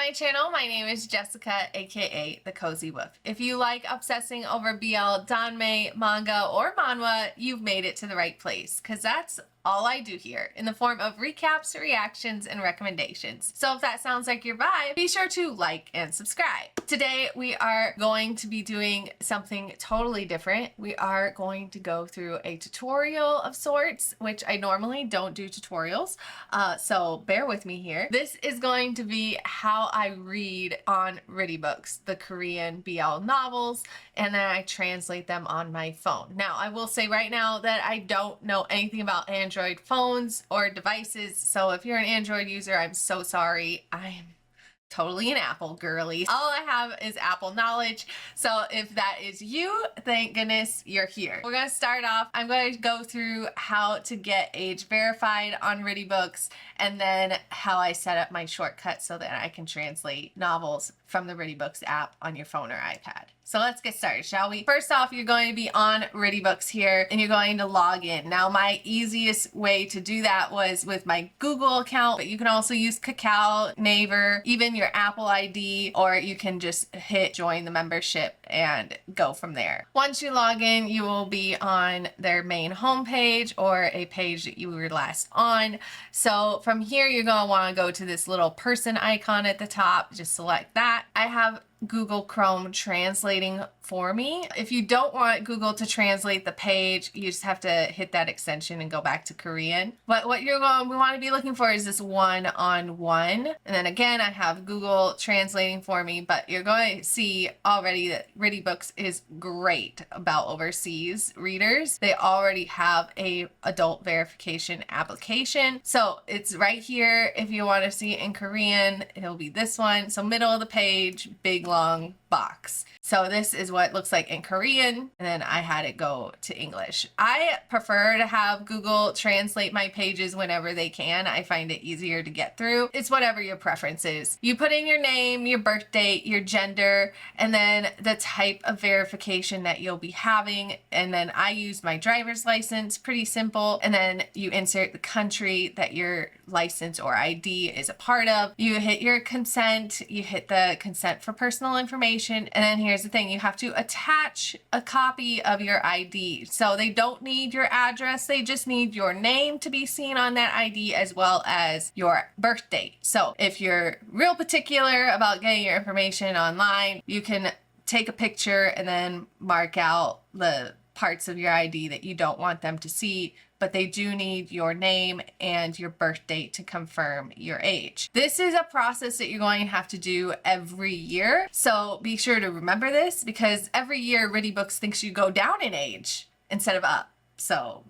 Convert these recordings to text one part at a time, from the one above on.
my channel. My name is Jessica, aka the CozyWulfe. If you like obsessing over BL, danme, manga, or manhwa, you've made it to the right place, because that's all I do here in the form of recaps, reactions, and recommendations. So if that sounds like your vibe, be sure to like and subscribe. Today we are going to be doing something totally different. We are going to go through a tutorial of sorts, which I normally don't do tutorials, so bear with me here. This is going to be how I read on Ridibooks, the Korean BL novels, and then I translate them on my phone. Now, I will say right now that I don't know anything about Android phones or devices, so if you're an Android user, I'm so sorry. I'm totally an Apple girly. All I have is Apple knowledge. So if that is you, thank goodness you're here. We're gonna start off. I'm going to go through how to get age verified on Ridibooks, and then how I set up my shortcut so that I can translate novels from the Ridibooks app on your phone or iPad. So let's get started, shall we? First off, you're going to be on Ridibooks here and you're going to log in. Now, my easiest way to do that was with my Google account, but you can also use Kakao, Naver, even your Apple ID, or you can just hit join the membership and go from there. Once you log in, you will be on their main homepage or a page that you were last on. So from here, you're going to want to go to this little person icon at the top. Just select that. I have Google Chrome translating for me. If you don't want Google to translate the page, you just have to hit that extension and go back to Korean. But what we want to be looking for is this one-on-one. And then again, I have Google translating for me, but you're going to see already that Ridibooks is great about overseas readers. They already have a adult verification application. So it's right here. If you want to see it in Korean, it'll be this one. So middle of the page, big long box. So this is what it looks like in Korean, and then I had it go to English. I prefer to have Google translate my pages whenever they can. I find it easier to get through. It's whatever your preference is. You put in your name, your birth date, your gender, and then the type of verification that you'll be having. And then I use my driver's license, pretty simple. And then you insert the country that your license or ID is a part of. You hit your consent, you hit the consent for personal information, and then here's the thing, you have to attach a copy of your ID. So they don't need your address, they just need your name to be seen on that ID as well as your birth date. So if you're real particular about getting your information online, you can take a picture and then mark out the parts of your ID that you don't want them to see, but they do need your name and your birth date to confirm your age. This is a process that you're going to have to do every year. So be sure to remember this, because every year Ridibooks thinks you go down in age instead of up. So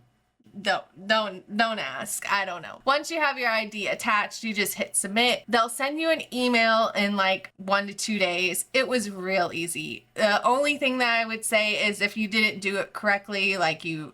don't ask. I don't know. Once you have your ID attached, you just hit submit. They'll send you an email in like 1 to 2 days. It was real easy. The only thing that I would say is if you didn't do it correctly, like you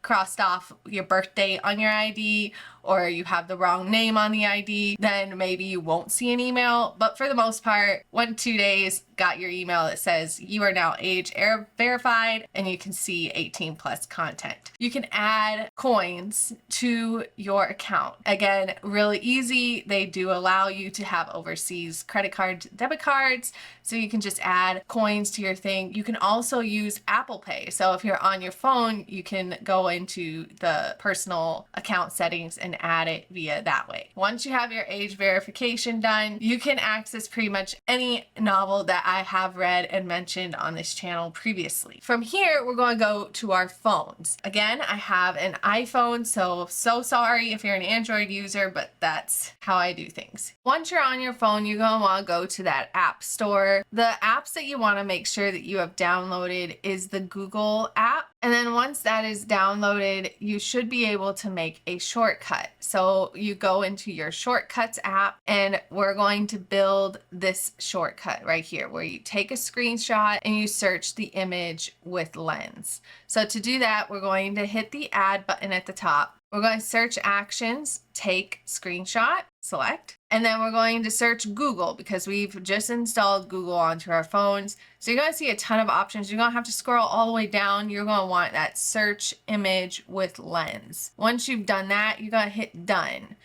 crossed off your birth date on your ID, or you have the wrong name on the ID, then maybe you won't see an email. But for the most part, 1 to 2 days, got your email that says you are now age verified and you can see 18+ content. You can add coins to your account. Again, really easy. They do allow you to have overseas credit cards, debit cards, so you can just add coins to your thing. You can also use Apple Pay. So if you're on your phone, you can go into the personal account settings and add it via that way. Once you have your age verification done, you can access pretty much any novel that I have read and mentioned on this channel previously. From here, we're going to go to our phones. Again, I have an iPhone, so sorry if you're an Android user, but that's how I do things. Once you're on your phone, you're going to want to go to that app store. The apps that you want to make sure that you have downloaded is the Google app. And then once that is downloaded, you should be able to make a shortcut. So you go into your shortcuts app, and we're going to build this shortcut right here where you take a screenshot and you search the image with lens. So to do that, we're going to hit the add button at the top. We're going to search actions, take screenshot, select, and then we're going to search Google because we've just installed Google onto our phones. So you're going to see a ton of options. You're going to have to scroll all the way down. You're going to want that search image with lens. Once you've done that, you're going to hit done.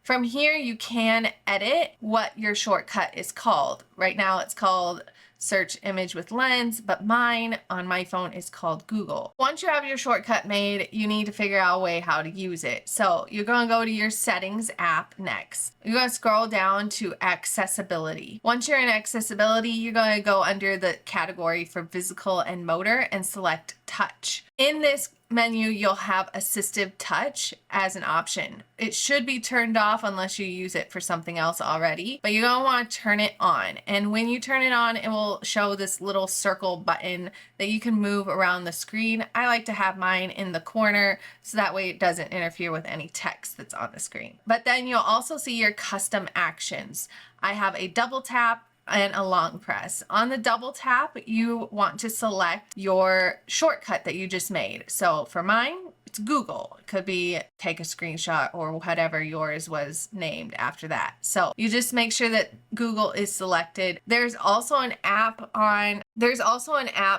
From here, you can edit what your shortcut is called. Right now it's called search image with lens, but mine on my phone is called Google. Once you have your shortcut made, you need to figure out a way how to use it. So you're going to go to your settings app next. You're going to scroll down to accessibility. Once you're in accessibility, you're going to go under the category for physical and motor and select touch. In this menu, you'll have assistive touch as an option. It should be turned off unless you use it for something else already, but you're going to want to turn it on. And when you turn it on, it will show this little circle button that you can move around the screen. I like to have mine in the corner so that way it doesn't interfere with any text that's on the screen. But then you'll also see your custom actions. I have a double tap and a long press. On the double tap, you want to select your shortcut that you just made. So for mine, it's Google. It could be take a screenshot or whatever yours was named after that. So you just make sure that Google is selected. There's also an app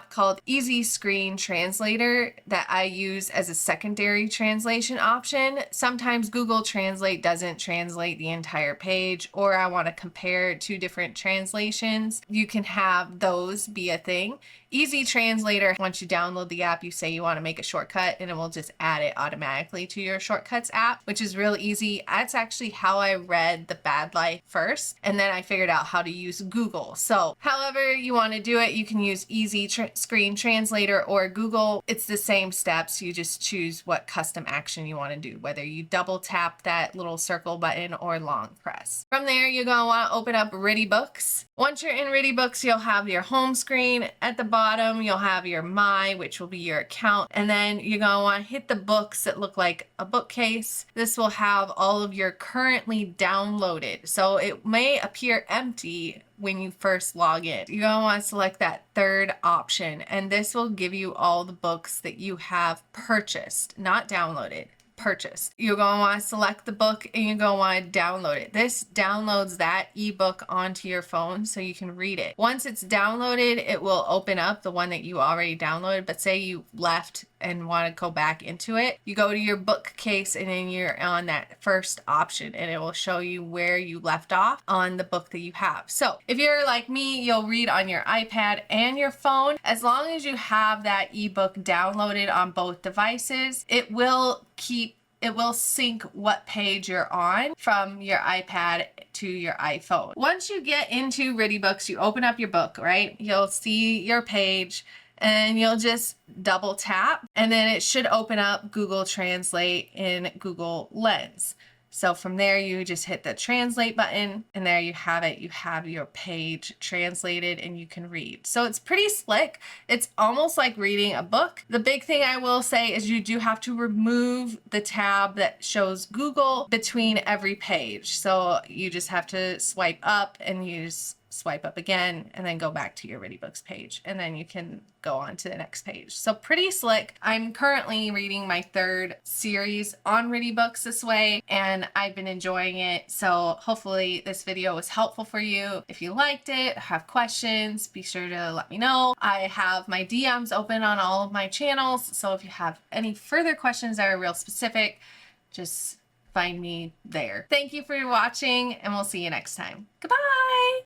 called Easy Screen Translator that I use as a secondary translation option. Sometimes Google Translate doesn't translate the entire page, or I want to compare two different translations. You can have those be a thing. Easy Translator, once you download the app, you say you want to make a shortcut and it will just add it automatically to your shortcuts app, which is real easy. That's actually how I read The Bad Life first, and then I figured out how to use Google. So however you want to do it, you can use Easy Screen Translator or Google. It's the same steps. You just choose what custom action you want to do, whether you double tap that little circle button or long press. From there, you're going to want to open up Ridibooks. Once you're in Ridibooks, you'll have your home screen. At the bottom, you'll have your My, which will be your account. And then you're going to want to hit the books that look like a bookcase. This will have all of your currently downloaded. So it may appear empty when you first log in. You're going to want to select that third option, and this will give you all the books that you have purchased, not downloaded. Purchased. You're going to want to select the book and you're going to want to download it. This downloads that ebook onto your phone so you can read it. Once it's downloaded, it will open up the one that you already downloaded, but say you left and want to go back into it, you go to your bookcase and then you're on that first option and it will show you where you left off on the book that you have. So if you're like me, you'll read on your iPad and your phone. As long as you have that ebook downloaded on both devices, it will sync what page you're on from your iPad to your iPhone. Once you get into Ridibooks, you open up your book, right? You'll see your page and you'll just double tap and then it should open up Google Translate in Google Lens. So from there, you just hit the translate button and there you have it. You have your page translated and you can read. So it's pretty slick. It's almost like reading a book. The big thing I will say is you do have to remove the tab that shows Google between every page. So you just have to swipe up and use swipe up again and then go back to your Ridibooks page and then you can go on to the next page. So pretty slick. I'm currently reading my third series on Ridibooks this way and I've been enjoying it. So hopefully this video was helpful for you. If you liked it, have questions, be sure to let me know. I have my DMs open on all of my channels. So if you have any further questions that are real specific, just find me there. Thank you for watching and we'll see you next time. Goodbye.